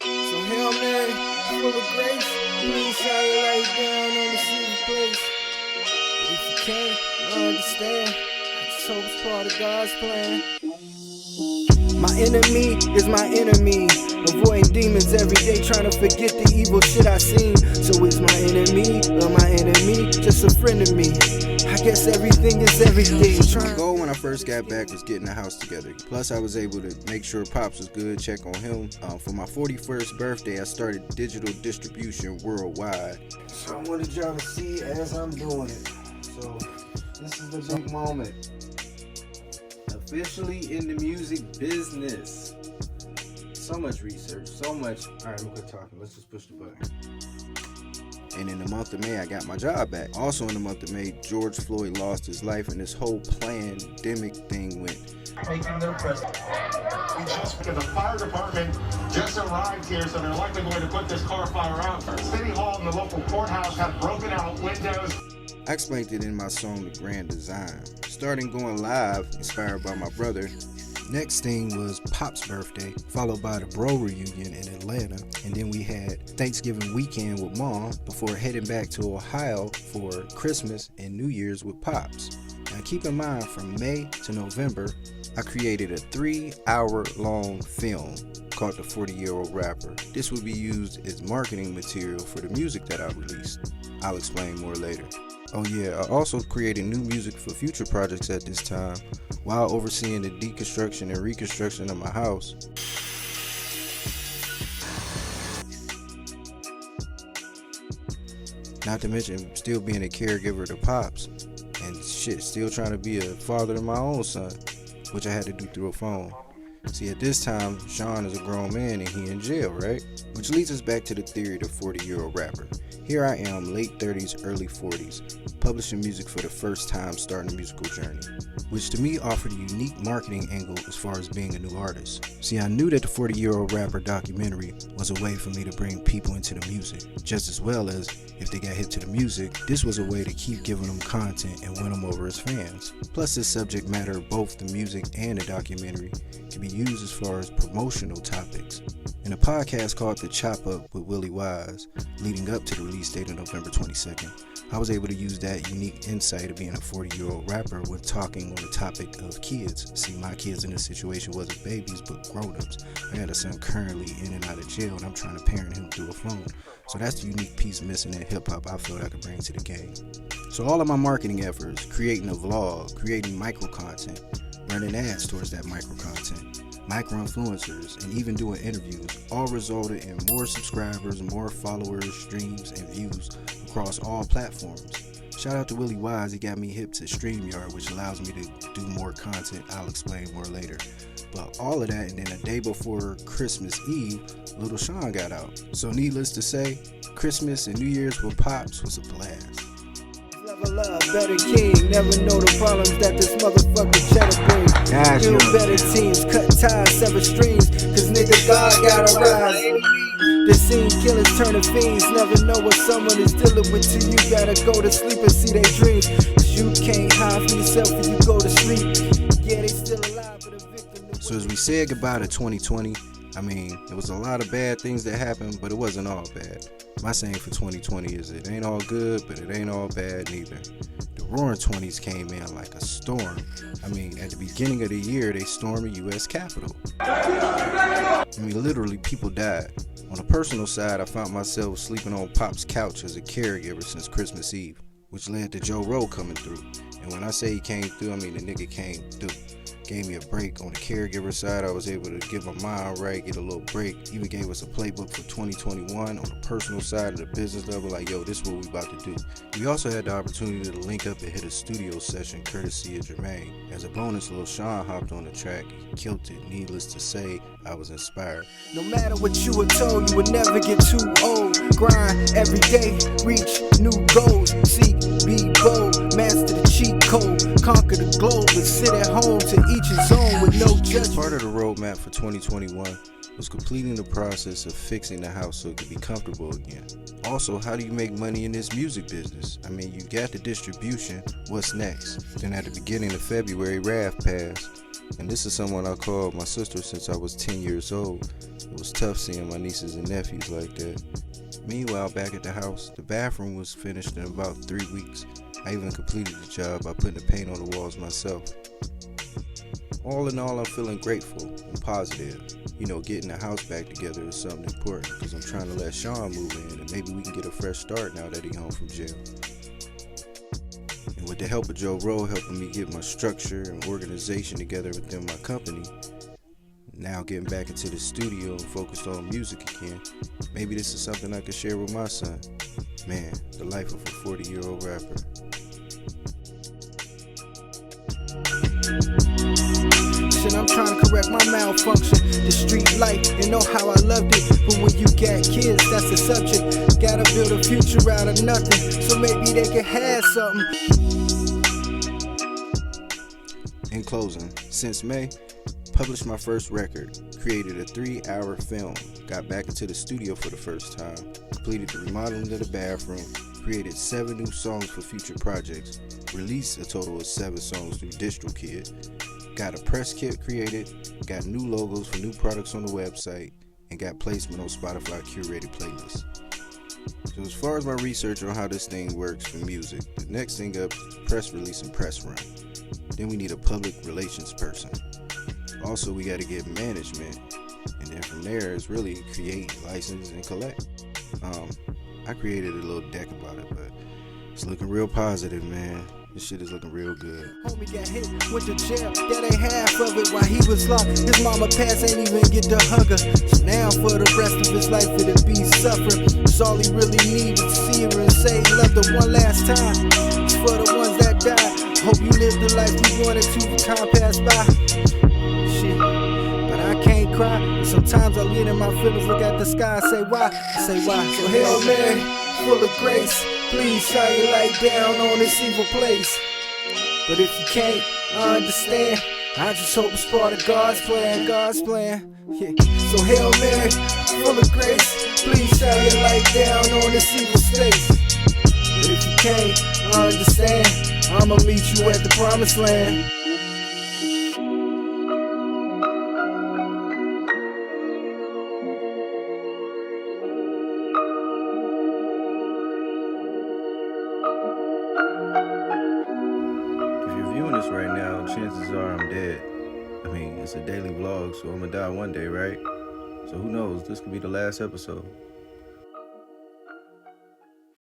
So Hail Mary, full of grace, please shine your light down on the secret place. But if you can't, I understand. I just hope it's part of God's plan. My enemy is my enemy, avoiding demons every day, trying to forget the evil shit I seen. So is my enemy or my enemy just a friend of me? I guess everything is everything. My goal when I first got back was getting a house together. Plus I was able to make sure Pops was good, check on him. For my 41st birthday, I started digital distribution worldwide. So I wanted y'all to see as I'm doing it. So this is the big moment. Officially in the music business. So much research, so much. Alright, I'm gonna quit talking. Let's just push the button. And in the month of May, I got my job back. Also in the month of May, George Floyd lost his life, and this whole pandemic thing went. Making their presence. Just because the fire department just arrived here, so they're likely going to put this car fire out. City Hall and the local courthouse have broken out windows. I explained it in my song, The Grand Design. Starting going live, inspired by my brother. Next thing was Pop's birthday, followed by the Bro reunion in Atlanta, and then we had Thanksgiving weekend with Mom before heading back to Ohio for Christmas and New Year's with Pops. Now keep in mind, from May to November, I created a 3-hour-long film called The 40-Year-Old Rapper. This would be used as marketing material for the music that I released. I'll explain more later. Oh yeah, I also created new music for future projects at this time, while overseeing the deconstruction and reconstruction of my house. Not to mention still being a caregiver to Pops, and shit, still trying to be a father to my own son, which I had to do through a phone. See, at this time, Sean is a grown man and he in jail, right? Which leads us back to the theory of the 40-year-old rapper. Here I am, late 30s, early 40s, publishing music for the first time, starting a musical journey, which to me offered a unique marketing angle as far as being a new artist. See, I knew that the 40-Year-Old Rapper documentary was a way for me to bring people into the music, just as well as, if they got hip to the music, this was a way to keep giving them content and win them over as fans. Plus, this subject matter, both the music and the documentary, can be used as far as promotional topics. In a podcast called The Chop Up with Willie Wise, leading up to the release date of November 22nd, I was able to use that unique insight of being a 40-year-old rapper when talking on the topic of kids. See, my kids in this situation wasn't babies, but grown-ups. I got a son currently in and out of jail, and I'm trying to parent him through a phone. So that's the unique piece missing in hip-hop I felt I could bring to the game. So all of my marketing efforts, creating a vlog, creating micro-content, running ads towards that micro-content, micro-influencers, and even doing interviews, all resulted in more subscribers, more followers, streams, and views across all platforms. Shout out to Willie Wise, he got me hip to StreamYard, which allows me to do more content. I'll explain more later. But all of that, and then a day before Christmas Eve, Little Sean got out. So needless to say, Christmas and New Year's with Pops was a blast. Level up, better king, never know the problems that this motherfucker cheddar brings. Build better teams, cut ties, sever strings, cause nigga God gotta rise. This scene killers turning fiends, never know what someone is dealing with till you gotta go to sleep and see their dreams. Cause you can't hide from yourself when you go to sleep. Yeah, they still alive, but a victim. So as we said goodbye to 2020, I mean, there was a lot of bad things that happened, but it wasn't all bad. My saying for 2020 is it ain't all good, but it ain't all bad neither. The roaring 20s came in like a storm. I mean, at the beginning of the year, they stormed the U.S. Capitol. I mean, literally, people died. On a personal side, I found myself sleeping on Pop's couch as a caregiver since Christmas Eve, which led to Joe Rowe coming through. And when I say he came through, I mean the nigga came through. Gave me a break. On the caregiver side, I was able to get my mind right, get a little break. Even gave us a playbook for 2021. On the personal side of the business level, like, yo, this is what we about to do. We also had the opportunity to link up and hit a studio session courtesy of Jermaine. As a bonus, Lil Sean hopped on the track, he killed it. Needless to say, I was inspired. No matter what you were told, you would never get too old. Grind every day, reach new goals. Seek, be bold, master the cheat code, conquer the globe, and sit at home to each his own with no judgment. Part of the roadmap for 2021 was completing the process of fixing the house so it could be comfortable again. Also, how do you make money in this music business? I mean, you got the distribution, what's next? Then at the beginning of February, RAF passed. And this is someone I called my sister since I was 10 years old. It was tough seeing my nieces and nephews like that. Meanwhile, back at the house, the bathroom was finished in about 3 weeks. I even completed the job by putting the paint on the walls myself. All in all, I'm feeling grateful and positive. You know, getting the house back together is something important because I'm trying to let Sean move in and maybe we can get a fresh start now that he's home from jail. And with the help of Joe Rowe helping me get my structure and organization together within my company, now getting back into the studio and focused on music again, maybe this is something I could share with my son. Man, the life of a 40-year-old rapper. Shit, I'm trying to correct my malfunction. The street life, and know how I loved it. But when you got kids, that's the subject. Gotta build a future out of nothing, so maybe they can have something. In closing, since May, published my first record, created a 3-hour film, got back into the studio for the first time, completed the remodeling of the bathroom, created 7 new songs for future projects, released a total of 7 songs through DistroKid, got a press kit created, got new logos for new products on the website, and got placement on Spotify curated playlists. So as far as my research on how this thing works for music, the next thing up is press release and press run. Then we need a public relations person. Also, we got to get management, and then from there it's really create, license, and collect. I created a little deck about it, but it's looking real positive, man. This shit is looking real good. Homie got hit, went to jail, that ain't half of it while he was locked. His mama passed, ain't even get to hug her. So now for the rest of his life it'll be suffering. It's all he really needed to see her and say he loved her one last time. It's for the ones that died. Hope you lived the life you wanted to, the time passed by. Shit, but I can't cry. Sometimes I lean in my feelings, look at the sky and say why. I say why. So Hail Mary, full of grace, please shine your light down on this evil place. But if you can't, I understand. I just hope it's part of God's plan, God's plan. Yeah. So Hail Mary, full of grace, please shine your light down on this evil space. But if you can't, I understand. I'ma meet you at the promised land. If you're viewing this right now, chances are I'm dead. I mean, it's a daily vlog, so I'm gonna die one day, right? So who knows? This could be the last episode.